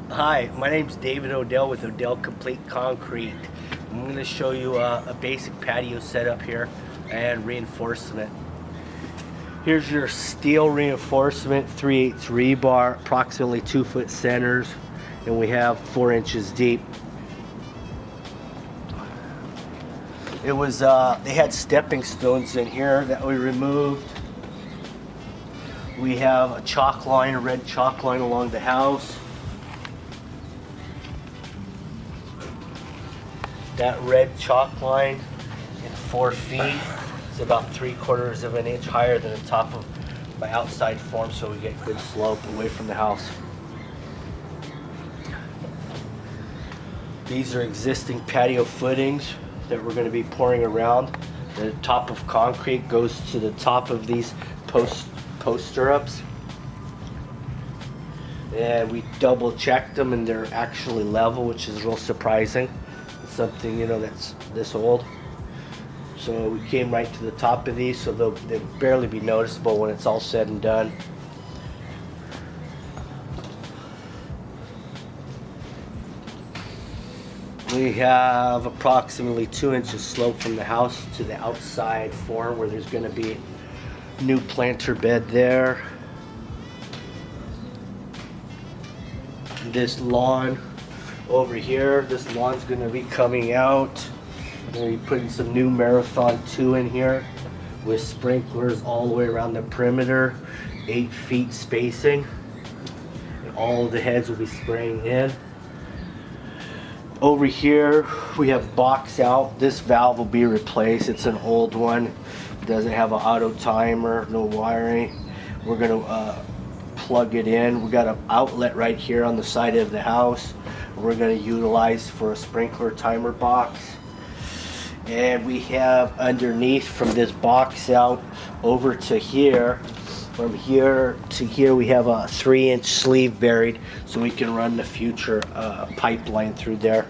Hi, my name's David Odell with Odell Complete Concrete. I'm going to show you a basic patio setup here and reinforcement. Here's your steel reinforcement, 3/8 rebar, approximately 2-foot centers, and we have 4 inches deep. It was they had stepping stones in here that we removed. We have a chalk line, a red chalk line along the house. That red chalk line in 4 feet is about 3/4 of an inch higher than the top of my outside form, so we get good slope away from the house. These are existing patio footings that we're going to be pouring around. The top of concrete goes to the top of these post stirrups. And we double checked them and they're actually level, which is real surprising. Something that's this old. So we came right to the top of these, so they'll barely be noticeable when it's all said and done. We have approximately 2 inches slope from the house to the outside form where there's going to be a new planter bed there. This lawn over here, this lawn's going to be coming out. We're going to be putting some new Marathon 2 in here with sprinklers all the way around the perimeter, 8 feet spacing, and all of the heads will be spraying in. Over here we have box out. This valve will be replaced. It's an old one. It doesn't have an auto timer, no wiring. We're going to plug it in. We got an outlet right here on the side of the house we're going to utilize for a sprinkler timer box. And we have underneath from this box out over to here, from here to here, we have a 3-inch sleeve buried so we can run the future pipeline through there.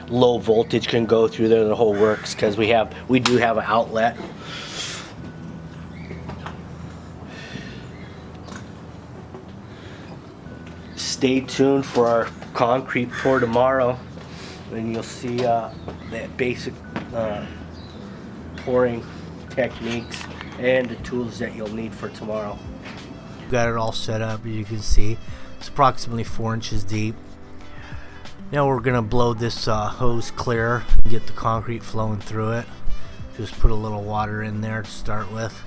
Low voltage can go through there, the whole works, because we do have an outlet. Stay tuned for our concrete pour tomorrow, and you'll see that basic pouring techniques and the tools that you'll need for tomorrow. Got it all set up, as you can see. It's approximately 4 inches deep. Now we're gonna blow this hose clear and get the concrete flowing through it. Just put a little water in there to start with.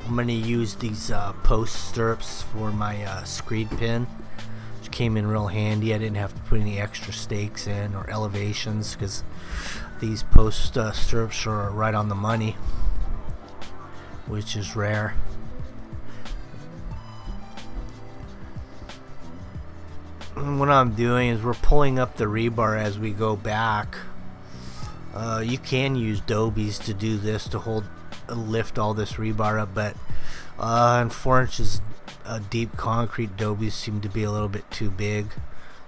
I'm going to use these post stirrups for my screed pin, which came in real handy. I didn't have to put any extra stakes in or elevations because these post stirrups are right on the money, which is rare. And what I'm doing is we're pulling up the rebar as we go back. You can use dobies to do this, to lift all this rebar up, but in 4 inches deep concrete, dobies seem to be a little bit too big,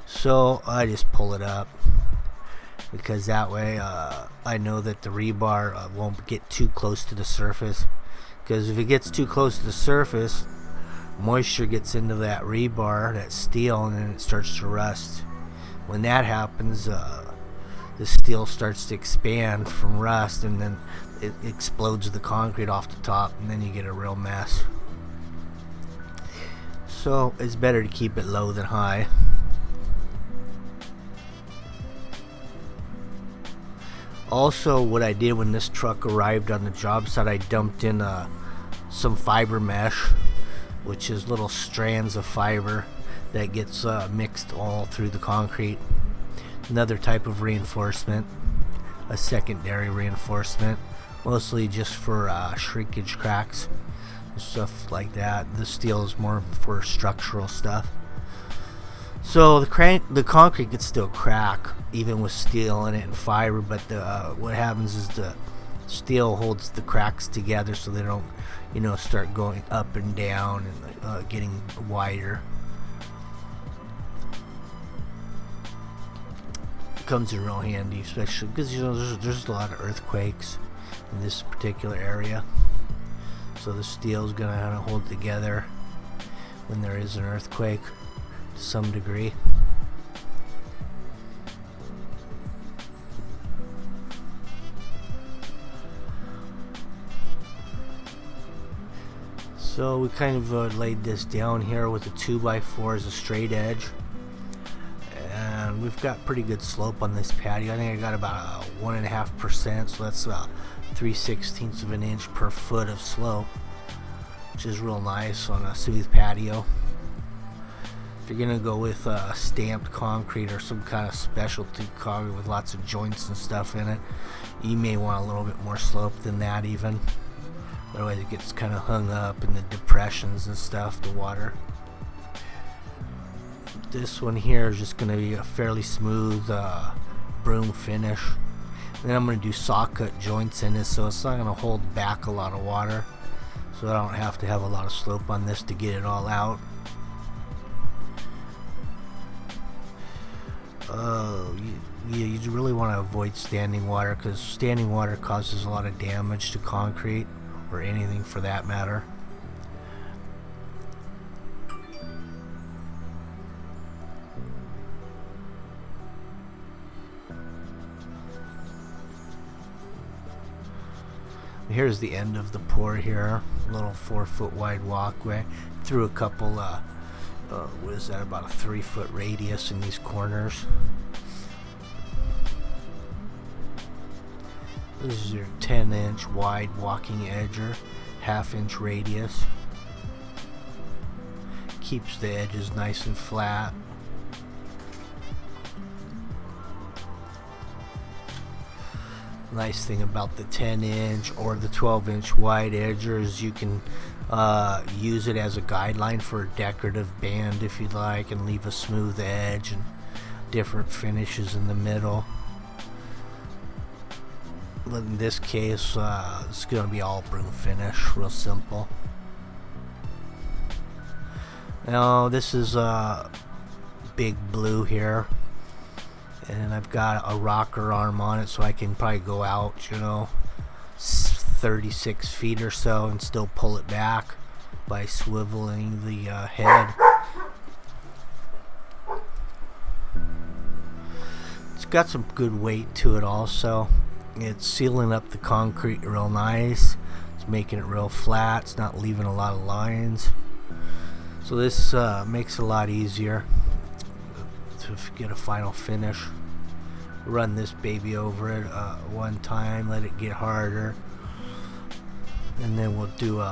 so I just pull it up, because that way I know that the rebar won't get too close to the surface, because if it gets too close to the surface, moisture gets into that rebar, that steel, and then it starts to rust. When that happens, the steel starts to expand from rust, and then it explodes the concrete off the top, and then you get a real mess. So it's better to keep it low than high. Also, what I did when this truck arrived on the job site, I dumped in some fiber mesh, which is little strands of fiber that gets mixed all through the concrete. Another type of reinforcement, a secondary reinforcement, mostly just for shrinkage cracks and stuff like that. The steel is more for structural stuff. So the concrete could still crack even with steel in it and fiber, but what happens is the steel holds the cracks together so they don't start going up and down and getting wider. Comes in real handy, especially because there's a lot of earthquakes in this particular area. so the steel's gonna kind of hold together when there is an earthquake to some degree. So we kind of laid this down here with a 2x4 as a straight edge, and we've got pretty good slope on this patio. I think I got about 1.5%, so that's about 3/16 of an inch per foot of slope, which is real nice on a smooth patio. If you're gonna go with stamped concrete or some kind of specialty concrete with lots of joints and stuff in it, you may want a little bit more slope than that even. Otherwise it gets kind of hung up in the depressions and stuff, the water. This one here is just going to be a fairly smooth broom finish. Then I'm going to do saw cut joints in it, so it's not going to hold back a lot of water. So I don't have to have a lot of slope on this to get it all out. You really want to avoid standing water, because standing water causes a lot of damage to concrete, or anything for that matter. Here's the end of the pour here, a little 4-foot wide walkway. Threw a couple, what is that, about a 3-foot radius in these corners. This is your 10-inch wide walking edger, 1/2-inch radius. Keeps the edges nice and flat. Nice thing about the 10-inch or the 12-inch wide edger is you can use it as a guideline for a decorative band if you'd like, and leave a smooth edge and different finishes in the middle. In this case, it's going to be all broom finish, real simple. Now this is big blue here, and I've got a rocker arm on it, so I can probably go out, 36 feet or so and still pull it back by swiveling the head. It's got some good weight to it also. It's sealing up the concrete real nice. It's making it real flat. It's not leaving a lot of lines. So this makes it a lot easier to get a final finish. Run this baby over it one time, let it get harder, and then we'll do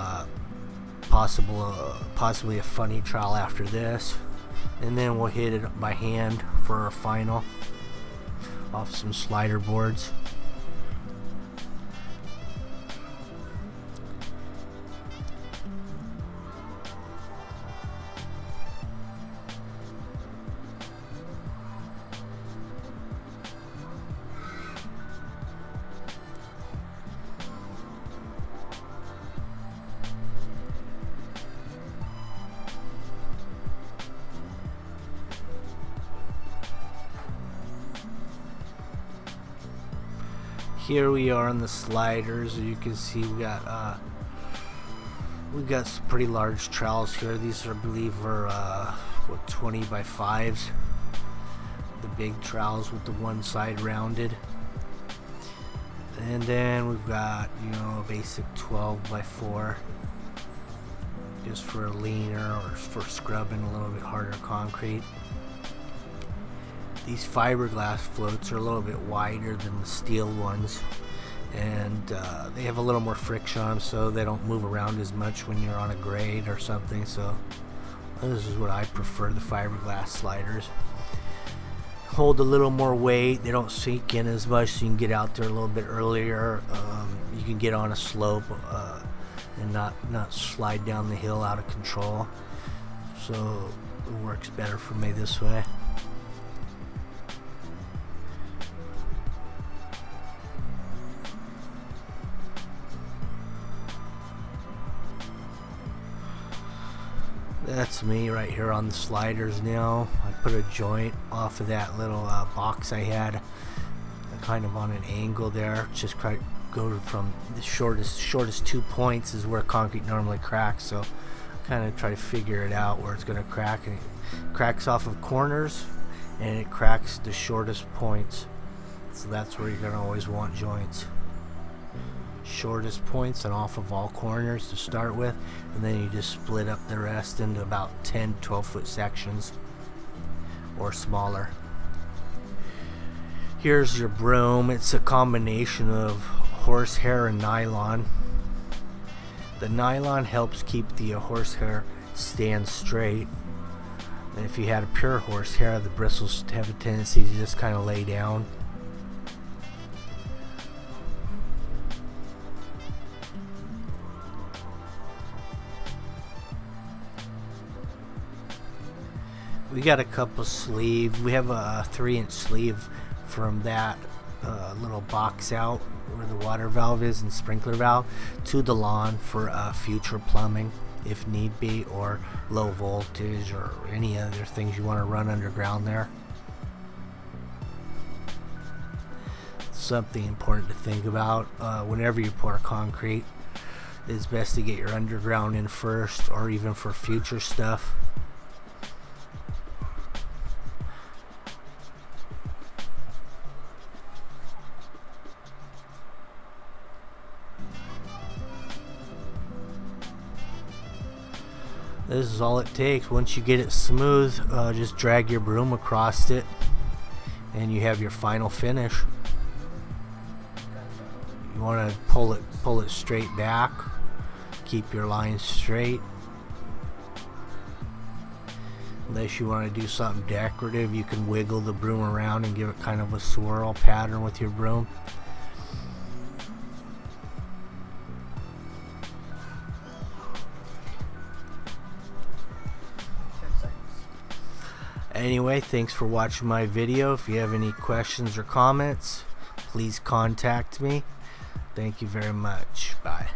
possibly a funny trowel after this, and then we'll hit it by hand for our final off some slider boards. Here we are on the sliders. As you can see, we got some pretty large trowels here. These are, I believe, are 20 by 5s. The big trowels with the one side rounded. And then we've got, a basic 12 by 4, just for a leaner or for scrubbing a little bit harder concrete. These fiberglass floats are a little bit wider than the steel ones, and they have a little more friction on them, so they don't move around as much when you're on a grade or something. So this is what I prefer, the fiberglass sliders. Hold a little more weight, they don't sink in as much, so you can get out there a little bit earlier. You can get on a slope and not slide down the hill out of control, so it works better for me this way. That's me right here on the sliders now. I put a joint off of that little box I had kind of on an angle there. Just go from the shortest 2 points is where concrete normally cracks, so kind of try to figure it out where it's going to crack, and it cracks off of corners and it cracks the shortest points. So that's where you're going to always want joints. Shortest points and off of all corners to start with, and then you just split up the rest into about 10-12 foot sections or smaller. Here's your broom. It's a combination of horsehair and nylon. The nylon helps keep the horsehair stand straight, and if you had a pure horsehair, the bristles have a tendency to just kind of lay down. We got a couple sleeves. We have a 3-inch sleeve from that little box out where the water valve is and sprinkler valve to the lawn for future plumbing if need be, or low voltage or any other things you want to run underground there. Something important to think about whenever you pour concrete. It's best to get your underground in first, or even for future stuff. This is all it takes. Once you get it smooth, just drag your broom across it and you have your final finish. You want to pull it straight back, keep your lines straight. Unless you want to do something decorative, you can wiggle the broom around and give it kind of a swirl pattern with your broom. Anyway, thanks for watching my video. If you have any questions or comments, please contact me. Thank you very much. Bye.